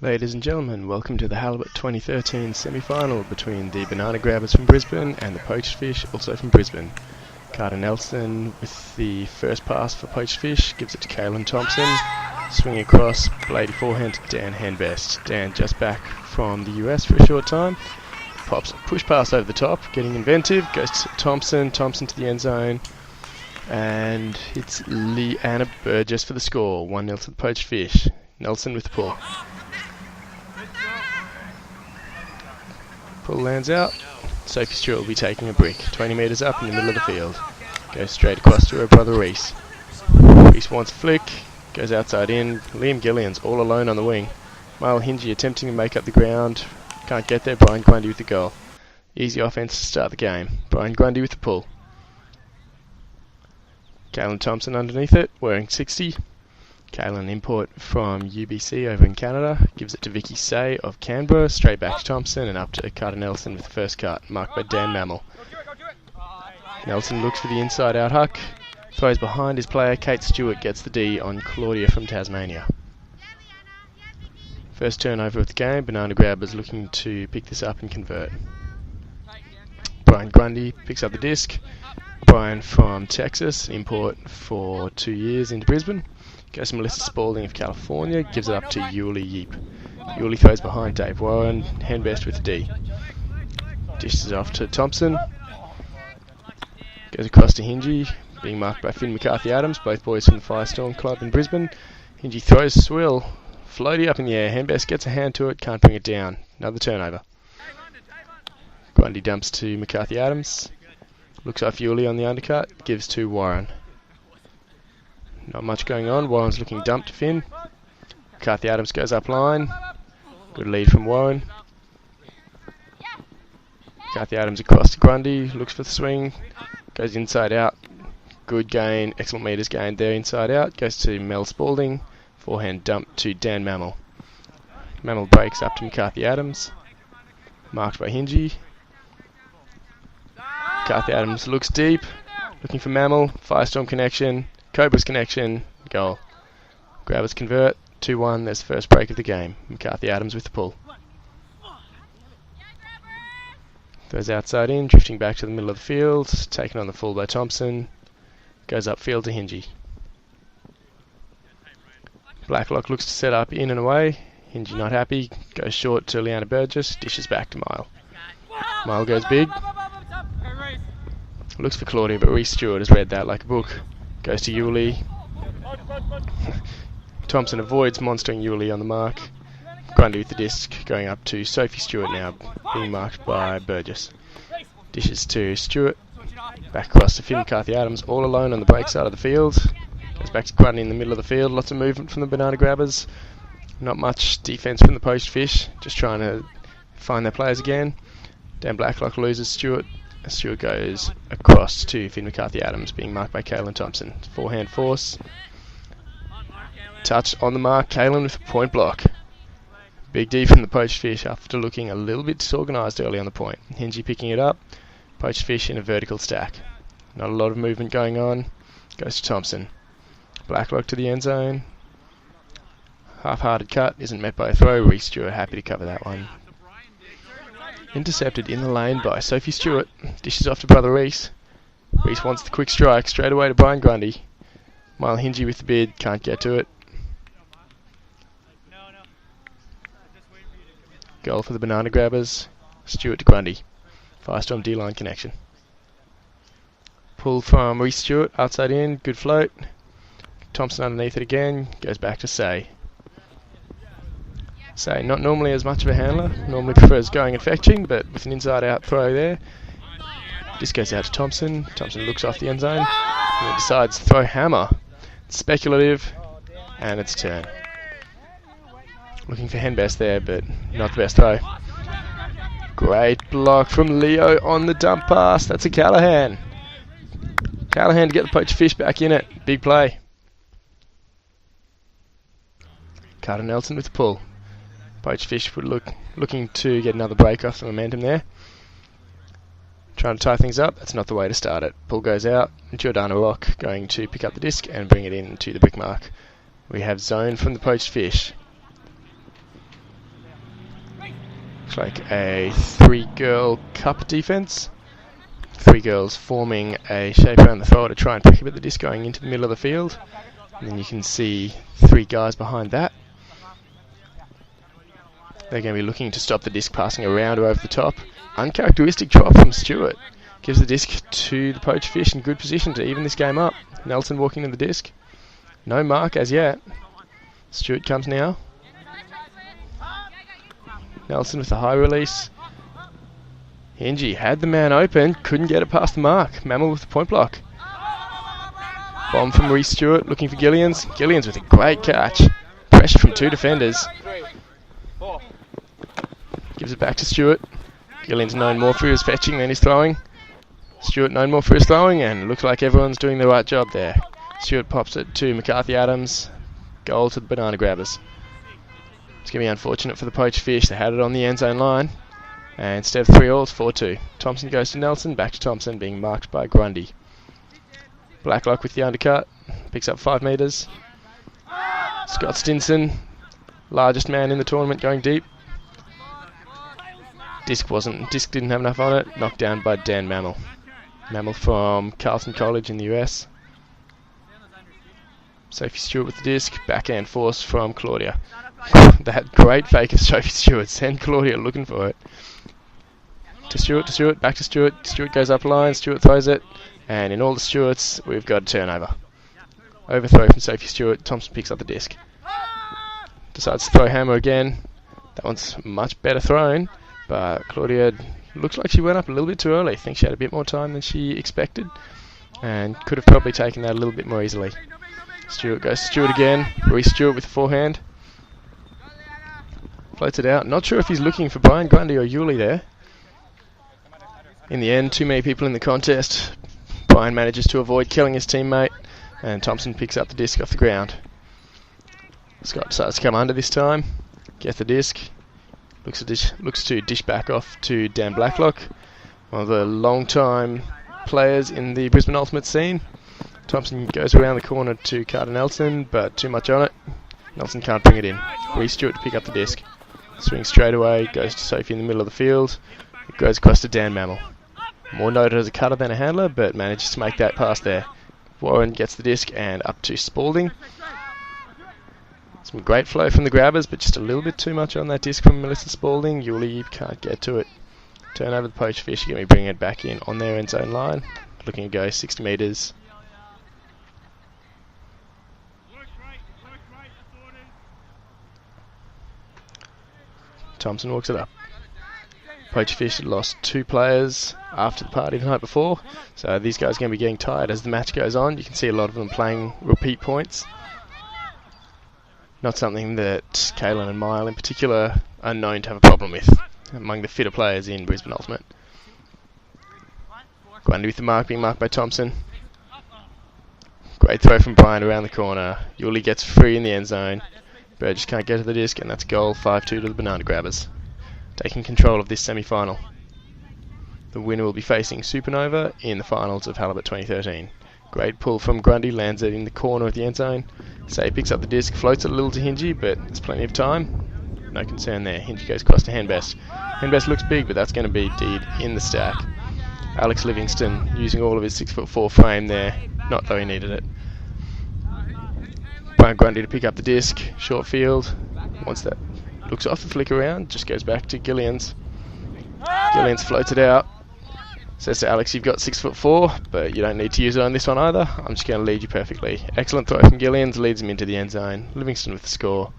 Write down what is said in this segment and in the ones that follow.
Ladies and gentlemen, welcome to the Halibut 2013 semi-final between the banana grabbers from Brisbane and the poached fish, also from Brisbane. Carter Nelson with the first pass for poached fish, gives it to Kalen Thompson, swinging across, bladey forehand to Dan Handbest. Dan just back from the US for a short time, pops a push pass over the top, getting inventive, goes to Thompson to the end zone, and hits Leanna Burgess for the score, 1-0 to the poached fish. Nelson with the pull. Pull lands out. Sophie Stewart will be taking a brick. 20 metres up in the middle of the field. Goes straight across to her brother Reese. Reese wants a flick. Goes outside in. Liam Gillian's all alone on the wing. Mile Hingy attempting to make up the ground. Can't get there. Brian Grundy with the goal. Easy offence to start the game. Brian Grundy with the pull. Kalen Thompson underneath it, wearing 60. Kalen import from UBC over in Canada, gives it to Vicky Say of Canberra, straight back to Thompson and up to Carter Nelson with the first cut, marked by Dan Mammal. Nelson looks for the inside out huck, throws behind his player. Kate Stewart gets the D on Claudia from Tasmania. First turnover of the game, banana grabbers looking to pick this up and convert. Brian Grundy picks up the disc. Brian from Texas, import for 2 years into Brisbane. Goes to Melissa Spalding of California, gives it up to Yuli Yeep. Yuli throws behind Dave Warren, Handbest with the D. Dishes off to Thompson. Goes across to Hingy, being marked by Finn McCarthy-Adams, both boys from the Firestorm Club in Brisbane. Hingy throws a swill, floaty up in the air. Handbest gets a hand to it, can't bring it down. Another turnover. Grundy dumps to McCarthy-Adams. Looks off Yuli on the undercut, gives to Warren. Not much going on. Warren's looking dumped to Finn. McCarthy-Adams goes up line. Good lead from Warren. McCarthy-Adams across to Grundy. Looks for the swing. Goes inside out. Good gain. Excellent meters gained there inside out. Goes to Mel Spalding. Forehand dump to Dan Mammal. Mammal breaks up to McCarthy-Adams. Marked by Hingy. McCarthy-Adams looks deep. Looking for Mammal. Firestorm connection. Cobra's connection, goal. Grabbers convert, 2-1, there's the first break of the game. McCarthy-Adams with the pull. Throws outside in, drifting back to the middle of the field, taken on the full by Thompson. Goes upfield to Hingy. Blacklock looks to set up in and away. Hingy not happy, goes short to Leanna Burgess, dishes back to Mile. Mile goes big. Looks for Claudia, but Reese Stewart has read that like a book. Goes to Yuli. Thompson avoids monstering Yuli on the mark. Grundy with the disc, going up to Sophie Stewart now, being marked by Burgess. Dishes to Stewart. Back across to Finn McCarthy-Adams, all alone on the break side of the field. Goes back to Grundy in the middle of the field. Lots of movement from the banana grabbers. Not much defence from the poached fish. Just trying to find their players again. Dan Blacklock loses Stewart. Stewart goes across to Finn McCarthy-Adams, being marked by Kalen Thompson. Forehand force. Touch on the mark. Kalen with a point block. Big D from the poached fish after looking a little bit disorganised early on the point. Hingy picking it up. Poached fish in a vertical stack. Not a lot of movement going on. Goes to Thompson. Blacklock to the end zone. Half-hearted cut. Isn't met by a throw. Reese Stewart happy to cover that one. Intercepted in the lane by Sophie Stewart. Dishes off to brother Reese. Reese wants the quick strike. Straight away to Brian Grundy. Mile Hingy with the bid. Can't get to it. Goal for the banana grabbers. Stewart to Grundy. Firestorm D-line connection. Pull from Reese Stewart. Outside in. Good float. Thompson underneath it again. Goes back to Say. Say, not normally as much of a handler, normally prefers going and fetching, but with an inside-out throw there. This goes out to Thompson. Thompson looks off the end zone and decides to throw hammer. It's speculative, and it's turn. Looking for Handbest there, but not the best throw. Great block from Leo on the dump pass. That's a Callahan. Callahan to get the poached fish back in it. Big play. Carter Nelson with the pull. Poached fish would looking to get another break off the momentum there. Trying to tie things up, that's not the way to start it. Pull goes out, Giordano Rock going to pick up the disc and bring it in to the brick mark. We have zone from the poached fish. Looks like a 3-girl cup defense. 3 girls forming a shape around the thrower to try and pick up the disc going into the middle of the field. And then you can see 3 guys behind that. They're going to be looking to stop the disc passing around or over the top. Uncharacteristic drop from Stewart. Gives the disc to the poached fish in good position to even this game up. Nelson walking to the disc. No mark as yet. Stewart comes now. Nelson with the high release. Hingy had the man open, couldn't get it past the mark. Mammal with the point block. Bomb from Reece Stewart, looking for Gillians. Gillians with a great catch. Pressure from 2 defenders. Gives it back to Stewart. Gillians known more for his fetching than his throwing. Stewart known more for his throwing, and looks like everyone's doing the right job there. Stewart pops it to McCarthy Adams. Goal to the Banana Grabbers. It's going to be unfortunate for the poached fish. They had it on the end zone line. And instead of 3 all, it's 4-2. Thompson goes to Nelson, back to Thompson, being marked by Grundy. Blacklock with the undercut, picks up 5 metres. Scott Stinson, largest man in the tournament, going deep. Disc didn't have enough on it, knocked down by Dan Mammal. Mammal from Carleton College in the US. Sophie Stewart with the disc, backhand force from Claudia. That great fake of Sophie Stewart, send Claudia looking for it. To Stewart, back to Stewart. Stewart goes up line, Stewart throws it, and in all the Stewarts, we've got a turnover. Overthrow from Sophie Stewart, Thompson picks up the disc. Decides to throw hammer again. That one's much better thrown, but Claudia looks like she went up a little bit too early. I think she had a bit more time than she expected, and could have probably taken that a little bit more easily. Stewart goes to Stewart again. Reece Stewart with the forehand. Floats it out. Not sure if he's looking for Brian Grundy or Yuli there. In the end, too many people in the contest. Brian manages to avoid killing his teammate, and Thompson picks up the disc off the ground. Scott decides to come under this time, gets the disc, looks to dish back off to Dan Blacklock, one of the long-time players in the Brisbane Ultimate scene. Thompson goes around the corner to Carter Nelson, but too much on it. Nelson can't bring it in. Reece Stewart to pick up the disc. Swings straight away, goes to Sophie in the middle of the field. It goes across to Dan Mammal. More noted as a cutter than a handler, but manages to make that pass there. Warren gets the disc and up to Spalding. Some great flow from the grabbers, but just a little bit too much on that disc from Melissa Spalding. Yuli can't get to it. Turn over the poached fish, going to be bringing it back in on their end zone line. Looking to go 60 metres. Thompson walks it up. Poached fish had lost 2 players after the party the night before, so these guys are going to be getting tired as the match goes on. You can see a lot of them playing repeat points. Not something that Kaylin and Mile in particular are known to have a problem with among the fitter players in Brisbane Ultimate. Grundy with the mark, being marked by Thompson. Great throw from Brian around the corner. Yuli gets free in the end zone. Burgess can't get to the disc, and that's goal 5-2 to the Banana Grabbers, taking control of this semi-final. The winner will be facing Supernova in the finals of Halibut 2013. Great pull from Grundy, lands it in the corner of the end zone. Say picks up the disc, floats it a little to Hingy, but there's plenty of time. No concern there. Hingy goes across to Henbest. Henbest looks big, but that's going to be Deed in the stack. Alex Livingston using all of his 6'4" frame there, not though he needed it. Brian Grundy to pick up the disc, short field. Once that looks off the flick around, just goes back to Gillians. Gillians floats it out. Says to Alex, you've got 6'4", but you don't need to use it on this one either. I'm just going to lead you perfectly. Excellent throw from Gillians, leads him into the end zone. Livingston with the score.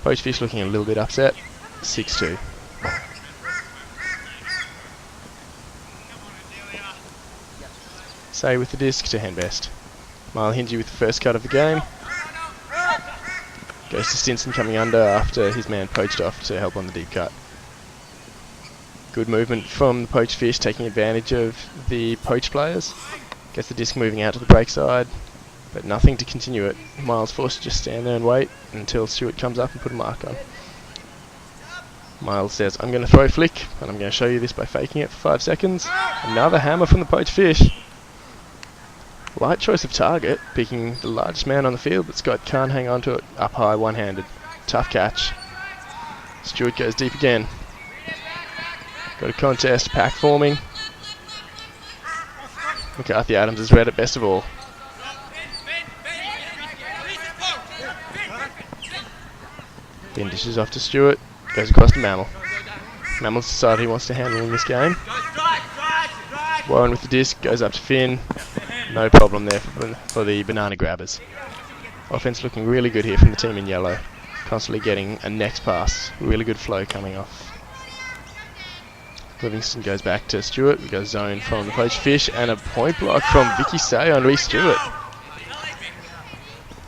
Poached fish looking a little bit upset. 6-2. Say with the disc to Henbest. Mile Hingy with the first cut of the game. Goes to Stinson coming under after his man poached off to help on the deep cut. Good movement from the poached fish, taking advantage of the poached players. Gets the disc moving out to the break side, but nothing to continue it. Miles forced to just stand there and wait until Stewart comes up and put a mark on. Miles says, I'm going to throw flick, and I'm going to show you this by faking it for 5 seconds. Another hammer from the poached fish. Light choice of target, picking the largest man on the field, but Scott can't hang on to it up high one-handed. Tough catch. Stewart goes deep again. Got a contest, pack forming. McCarthy Adams has read it best of all. Ben dishes off to Stewart, goes across to Mammal. Mammal's decided he wants to handle in this game. Warren with the disc, goes up to Finn. No problem there for the banana grabbers. Offense looking really good here from the team in yellow. Constantly getting a next pass. Really good flow coming off. Livingston goes back to Stewart. We go zone from the Poached Fish and a point block from Vicky Say on Reece Stewart.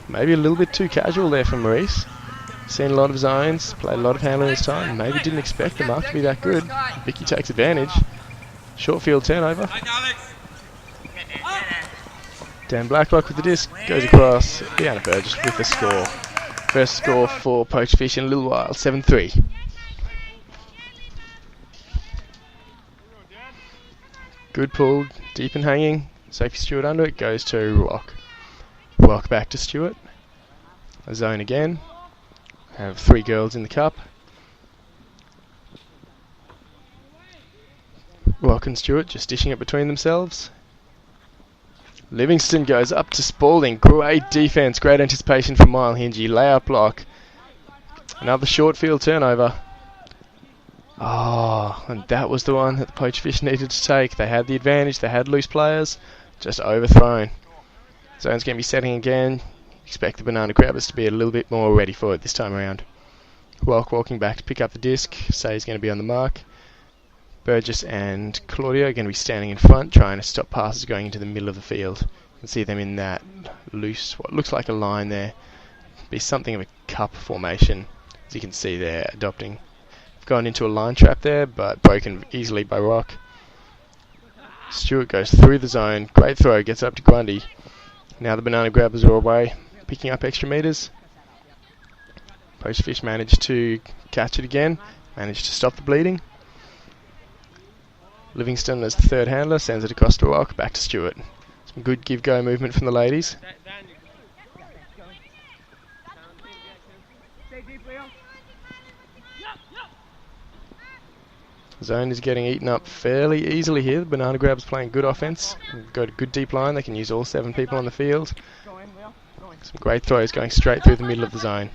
Maybe a little bit too casual there from Maurice. Seen a lot of zones, played a lot of handling this time. Maybe didn't expect the mark to be that good. Vicky takes advantage. Short field turnover. Dan Blacklock with the disc, goes across. Deanna Burgess with the score. First score for Poached Fish in a little while, 7-3. Good pull, deep and hanging. Sophie Stewart under it, goes to Rock. Rock back to Stewart. A zone again. Have 3 girls in the cup. Rock and Stewart just dishing it between themselves. Livingston goes up to Spalding. Great defence, great anticipation from Mile Hingy. Layout block. Another short field turnover. Oh, and that was the one that the Poached Fish needed to take. They had the advantage, they had loose players, just overthrown. Zone's going to be setting again. Expect the banana grabbers to be a little bit more ready for it this time around. Rock walking back to pick up the disc. Say's going to be on the mark. Burgess and Claudia are going to be standing in front, trying to stop passes going into the middle of the field. You can see them in that loose, what looks like a line there. Be something of a cup formation, as you can see there, adopting. Gone into a line trap there, but broken easily by Rock. Stewart goes through the zone. Great throw, gets up to Grundy. Now the banana grabbers are away, picking up extra metres. Poached Fish managed to catch it again, managed to stop the bleeding. Livingston as the third handler sends it across to Rock, back to Stewart. Some good give-go movement from the ladies. Zone is getting eaten up fairly easily here. The banana grabs playing good offense. Got a good deep line. They can use all 7 people on the field. Some great throws going straight through the middle of the zone.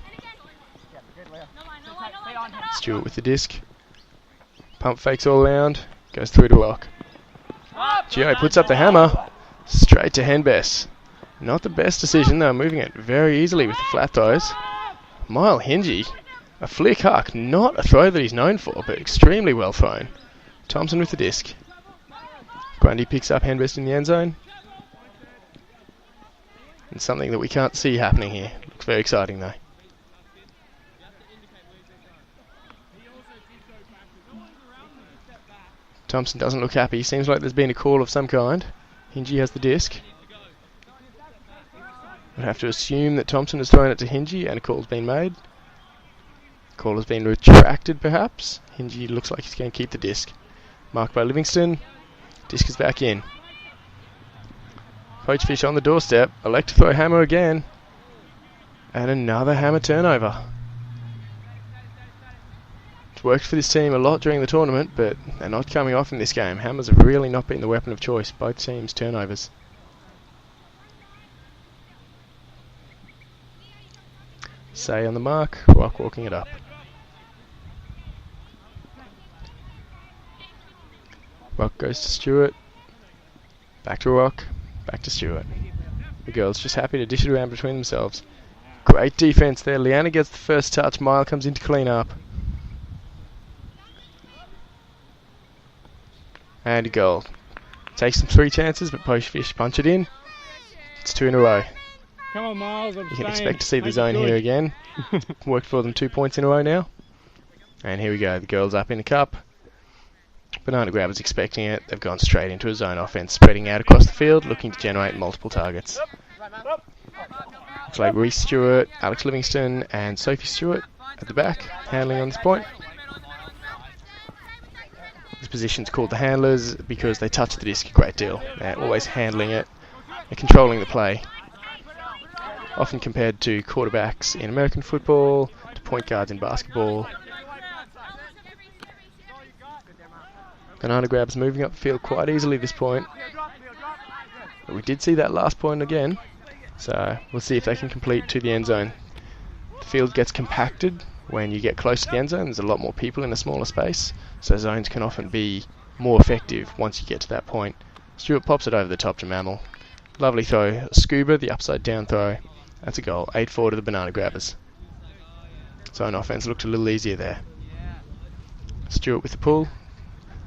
Stewart with the disc. Pump fakes all around. Goes through to Rock. Gio puts up the hammer. Straight to Henbess. Not the best decision though. Moving it very easily with the flat throws. Mile Hingy. A flick huck, not a throw that he's known for, but extremely well thrown. Thompson with the disc. Grundy picks up Henbest in the end zone. And something that we can't see happening here. Looks very exciting though. Thompson doesn't look happy. Seems like there's been a call of some kind. Hingy has the disc. We'd have to assume that Thompson has thrown it to Hingy and a call's been made. Call has been retracted perhaps. Hingy looks like he's going to keep the disc. Marked by Livingston. Disc is back in. Poached Fish on the doorstep. Elect to throw hammer again. And another hammer turnover. It's worked for this team a lot during the tournament, but they're not coming off in this game. Hammers have really not been the weapon of choice. Both teams turnovers. Say on the mark. Rock walking it up. Rock goes to Stewart. Back to Rock. Back to Stewart. The girls just happy to dish it around between themselves. Great defense there. Leanna gets the first touch. Mile comes in to clean up. And a goal. Takes some 3 chances, but Poached Fish punch it in. It's 2 in a row. Come on, Miles. You can expect to see the zone here again. Worked for them 2 points in a row now. And here we go. The girls up in the cup. Banana Grabbers expecting it. They've gone straight into a zone offense, spreading out across the field, looking to generate multiple targets. Looks like Reece Stewart, Alex Livingston, and Sophie Stewart at the back, handling on this point. This position's called the handlers because they touch the disc a great deal. They're always handling it. They're controlling the play. Often compared to quarterbacks in American football, to point guards in basketball. Banana Grabbers moving up the field quite easily at this point. But we did see that last point again, so we'll see if they can complete to the end zone. The field gets compacted when you get close to the end zone. There's a lot more people in a smaller space, so zones can often be more effective once you get to that point. Stewart pops it over the top to Mammal. Lovely throw. Scuba, the upside down throw. That's a goal. 8-4 to the Banana Grabbers. Zone offense looked a little easier there. Stewart with the pull.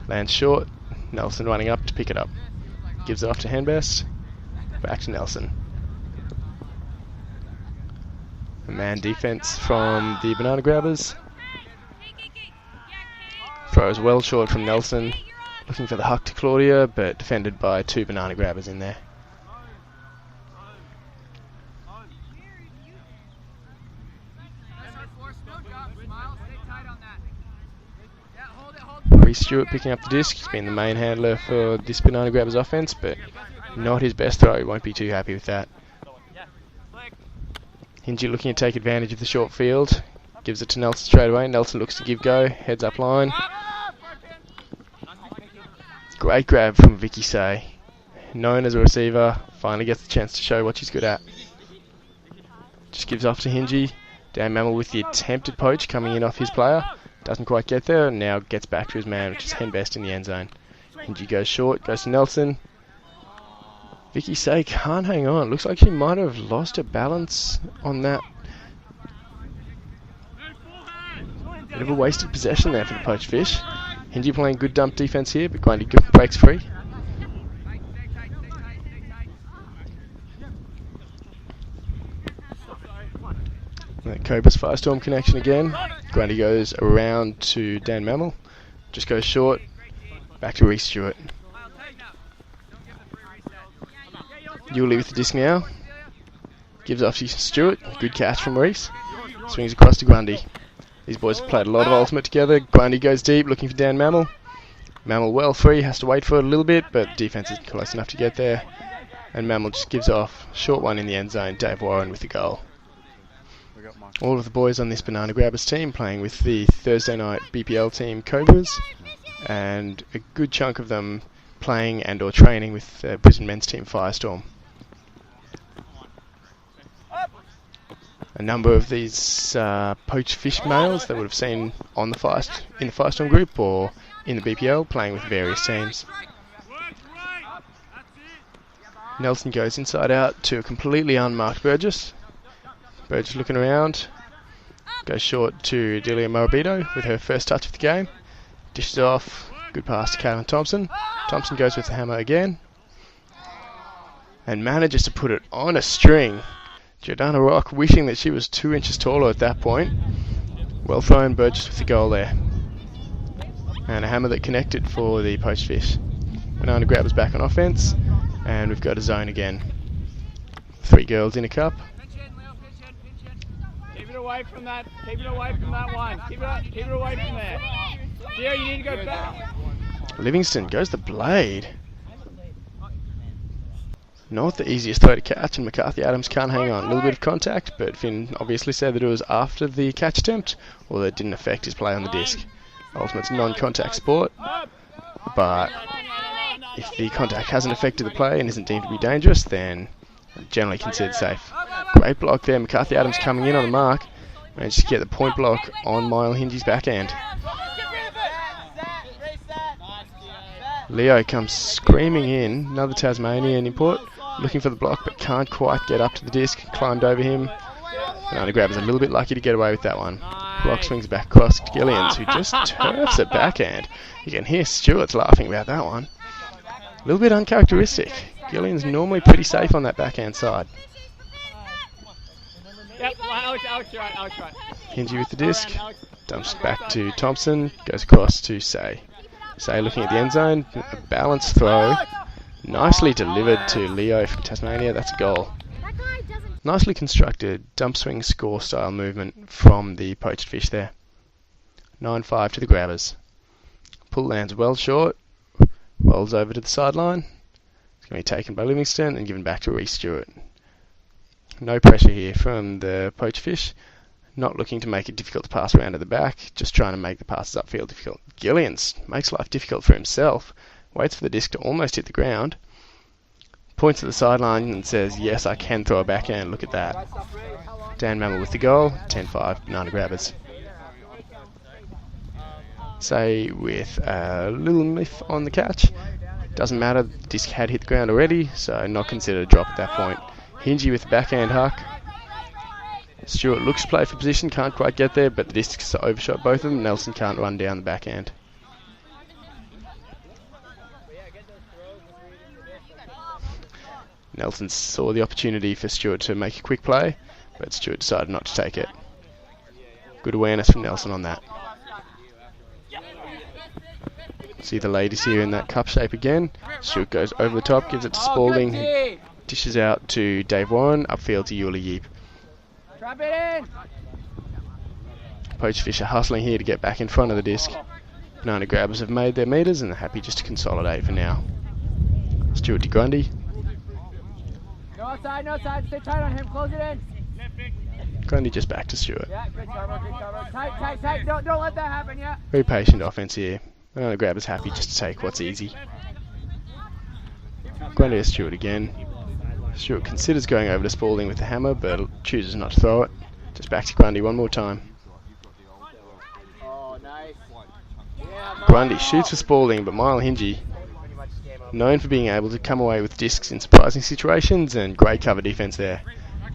Lands short. Nelson running up to pick it up. Gives it off to Handbest. Back to Nelson. A man defense from the Banana Grabbers. Throws well short from Nelson. Looking for the huck to Claudia, but defended by 2 Banana Grabbers in there. Reece Stewart picking up the disc. He's been the main handler for this Banana Grabbers offense, but not his best throw. He won't be too happy with that. Hingy looking to take advantage of the short field. Gives it to Nelson straight away. Nelson looks to give go. Heads up line. Great grab from Vicky Say. Known as a receiver. Finally gets the chance to show what she's good at. Just gives off to Hingy. Dan Mammal with the attempted poach coming in off his player. Doesn't quite get there, and now gets back to his man, which is Handbest in the end zone. Hingy goes short, goes to Nelson. Vicky Say can't hang on. Looks like she might have lost her balance on that. Bit of a wasted possession there for the Poached Fish. Hingy playing good dump defense here, but Grundy breaks free. That Cobra's Firestorm connection again. Grundy goes around to Dan Mammal. Just goes short. Back to Reece Stewart. Yulee with the disc now. Gives off to Stewart. Good catch from Reece. Swings across to Grundy. These boys have played a lot of ultimate together. Grundy goes deep, looking for Dan Mammal. Mammal well free, has to wait for it a little bit, but defense is close enough to get there. And Mammal just gives off. Short one in the end zone. Dave Warren with the goal. All of the boys on this Banana Grabbers team playing with the Thursday night BPL team Cobras, and a good chunk of them playing and or training with Brisbane men's team Firestorm. A number of these Poached Fish males that would have seen on the in the Firestorm group or in the BPL playing with various teams. Nelson goes inside out to a completely unmarked Burgess. Burgess looking around. Goes short to Delia Morabito with her first touch of the game. Dishes off. Good pass to Caitlin Thompson. Thompson goes with the hammer again. And manages to put it on a string. Jordana Rock wishing that she was 2 inches taller at that point. Well thrown, Burgess with the goal there. And a hammer that connected for the Poached Fish. Banana Grabbers back on offense. And we've got a zone again. 3 girls in a cup. Keep it away from that. Keep it away from that one. Keep it away from there. Gio, you need to go back. Livingston goes the blade. Not the easiest throw to catch, and McCarthy Adams can't hang on. A little bit of contact, but Finn obviously said that it was after the catch attempt, or that it didn't affect his play on the disc. Ultimate's a non-contact sport, but if the contact hasn't affected the play and isn't deemed to be dangerous, then generally considered safe. Great block there. McCarthy Adams coming in on the mark. Managed to get the point block on Mile Hingy's backhand. Leo comes screaming in. Another Tasmanian import. Looking for the block but can't quite get up to the disc. Climbed over him. Banana Grabbers a little bit lucky to get away with that one. Block swings back across to Gillians, who just turfs a backhand. You can hear Stewart's laughing about that one. A little bit uncharacteristic. Gillian's normally pretty safe on that backhand side. Yep, Alex, right. Hingy with the disc. Dumps back to Thompson. Goes across to Say. Say looking at the end zone. A balanced throw. Nicely delivered to Leo from Tasmania. That's a goal. Nicely constructed dump swing score style movement from the Poached Fish there. 9-5 to the Grabbers. Pull lands well short. Rolls over to the sideline. It's going to be taken by Livingston and given back to Reece Stewart. No pressure here from the Poached Fish. not looking to make it difficult to pass around to the back, just trying to make the passes upfield difficult. Gillians makes life difficult for himself, waits for the disc to almost hit the ground, points at the sideline and says, yes, I can throw a backhand, look at that. Dan Mammal with the goal, 10-5, Banana Grabbers. Say with a little miff on the catch, doesn't matter, the disc had hit the ground already, so not considered a drop at that point. Hingy with the backhand huck. Stewart looks to play for position, can't quite get there, but the discs overshot both of them. Nelson can't run down the backhand. Nelson saw the opportunity for Stewart to make a quick play, but Stewart decided not to take it. Good awareness from Nelson on that. See the ladies here in that cup shape again. Stewart goes over the top, gives it to Spalding, who dishes out to Dave Warren, upfield to Yuli Yeep. Trap it in. Poached fish are hustling here to get back in front of the disc. Banana Grabbers have made their meters and are happy just to consolidate for now. Stewart to Grundy. No outside, stay tight on him, close it in. Grundy just back to Stewart. Yeah, good cover. Tight, don't let that happen, yeah. Very patient offense here. Banana Grabbers happy just to take what's easy. Grundy to Stewart again. Stewart considers going over to Spalding with the hammer, but chooses not to throw it. Just back to Grundy one more time. Oh, nice. Grundy shoots for Spalding, but Mile Hingy, known for being able to come away with discs in surprising situations, and great cover defense there.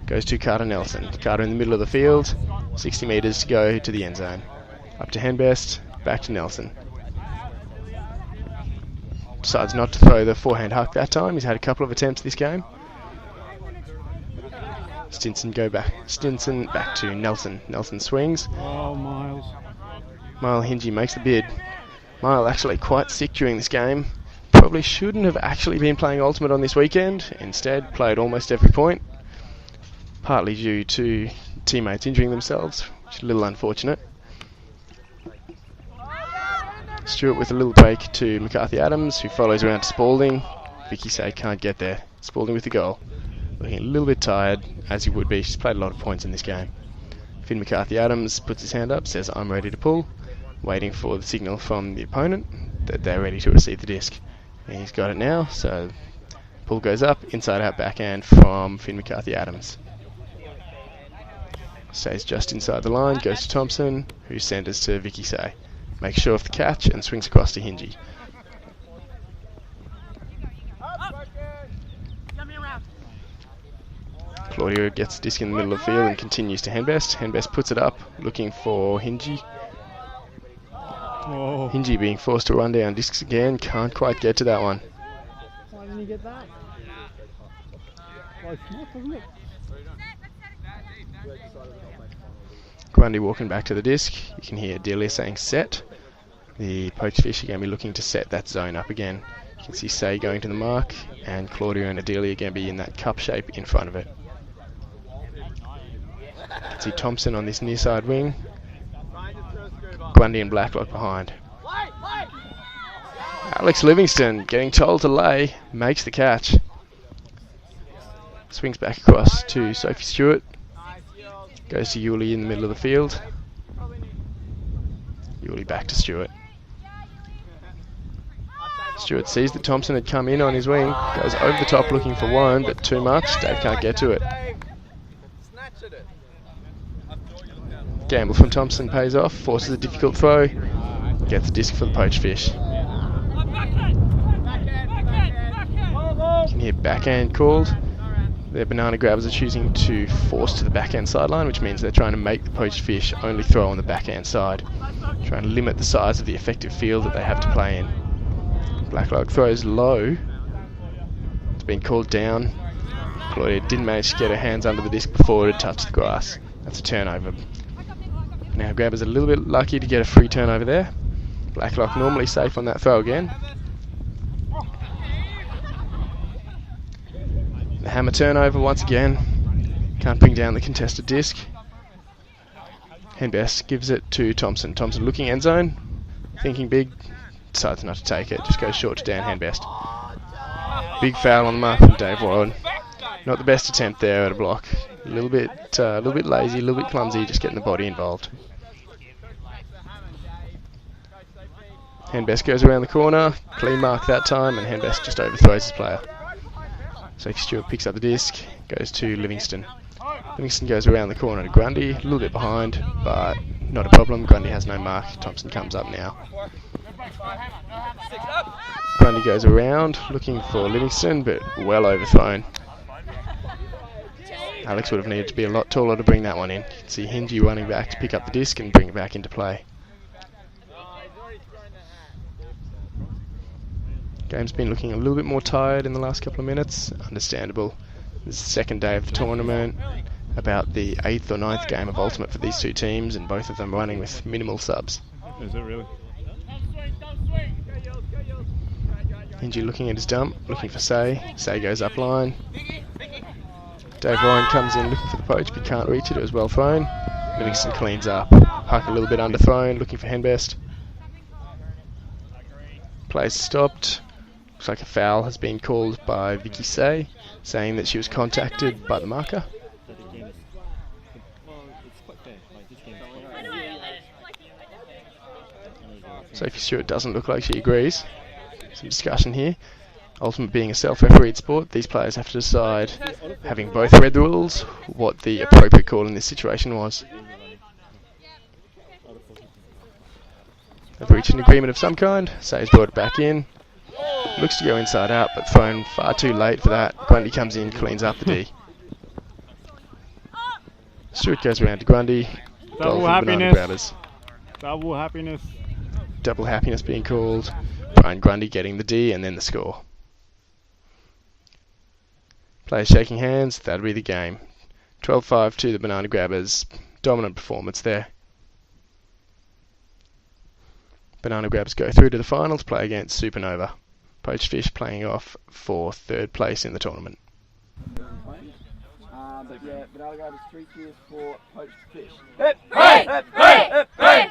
Goes to Carter Nelson. Carter in the middle of the field, 60 metres to go to the end zone. Up to Henbest, back to Nelson. Decides not to throw the forehand huck that time. He's had a couple of attempts this game. Stinson back to Nelson. Nelson swings. Oh, Miles. Mile Hingy makes the bid. Mile actually quite sick during this game. Probably shouldn't have actually been playing Ultimate on this weekend. Instead, played almost every point. Partly due to teammates injuring themselves, which is a little unfortunate. Stewart with a little break to McCarthy Adams, who follows around to Spalding. Vicky Say can't get there. Spalding with the goal. Looking a little bit tired, as he would be. She's played a lot of points in this game. Finn McCarthy Adams puts his hand up, says, I'm ready to pull, waiting for the signal from the opponent that they're ready to receive the disc. And he's got it now, so pull goes up, inside out backhand from Finn McCarthy Adams. Stays just inside the line, goes to Thompson, who centres to Vicky Say. Makes sure of the catch and swings across to Hingy. Claudio gets the disc in the middle of the field and continues to Henbest. Henbest puts it up, looking for Hingy. Oh. Hingy being forced to run down discs again, can't quite get to that one. Why didn't you get that? Close enough, wasn't it? Grundy walking back to the disc. You can hear Delia saying set. The Poached fish are going to be looking to set that zone up again. You can see Say going to the mark, and Claudio and Adelia are going to be in that cup shape in front of it. You can see Thompson on this near side wing. Grundy and Blacklock behind. Alex Livingston getting told to lay, makes the catch. Swings back across to Sophie Stewart. Goes to Yuli in the middle of the field. Yuli back to Stewart. Stewart sees that Thompson had come in on his wing, goes over the top looking for Warren, but too much. Dave can't get to it. Gamble from Thompson pays off, forces a difficult throw, gets the disc for the Poached fish. You can hear backhand called. Their Banana Grabbers are choosing to force to the backhand sideline, which means they're trying to make the Poached fish only throw on the backhand side, trying to limit the size of the effective field that they have to play in. Blacklock throws low. It's been called down. Claudia didn't manage to get her hands under the disc before it had touched the grass. That's a turnover. Now Grabbers are a little bit lucky to get a free turnover there. Blacklock normally safe on that throw again. The hammer turnover once again. Can't bring down the contested disc. Henbest gives it to Thompson. Thompson looking end zone, thinking big, decides not to take it. Just goes short to Dan Henbest. Big foul on the mark from Dave Warren. Not the best attempt there at a block. A little bit lazy, a little bit clumsy, just getting the body involved. Handbest goes around the corner, clean mark that time, and Handbest just overthrows his player. Sophie Stewart picks up the disc, goes to Livingston. Livingston goes around the corner to Grundy, a little bit behind, but not a problem. Grundy has no mark. Thompson comes up now. Grundy goes around, looking for Livingston, but well overthrown. Alex would have needed to be a lot taller to bring that one in. You can see Hingy running back to pick up the disc and bring it back into play. Game's been looking a little bit more tired in the last couple of minutes. Understandable. This is the second day of the tournament. About the 8th or 9th game of Ultimate for these two teams, and both of them running with minimal subs. Is it really? Hingy looking at his dump, looking for Say. Say goes up line. Dave Ryan comes in looking for the poach, but can't reach it. It was well thrown. Livingston cleans up. Huck a little bit underthrown, looking for Handbest. Play stopped. Looks like a foul has been called by Vicky Say, saying that she was contacted by the marker. Sophie Stewart doesn't look like she agrees. Some discussion here. Ultimate being a self-refereed sport, these players have to decide, having both read the rules, what the appropriate call in this situation was. They've reached an agreement of some kind. Say's brought it back in. Looks to go inside out, but thrown far too late for that. Grundy comes in, cleans up the D. Stewart goes around to Grundy. Goal for the Banana Grabbers. Double happiness. Double happiness being called. Brian Grundy getting the D and then the score. Players shaking hands, that'll be the game. 12-5 to the Banana Grabbers. Dominant performance there. Banana Grabbers go through to the finals, play against Supernova. Poached Fish playing off for 3rd place in the tournament. But yeah, Banana Grabbers 3 cheers for Poached Fish. Hey! Hey! Hey! Hey!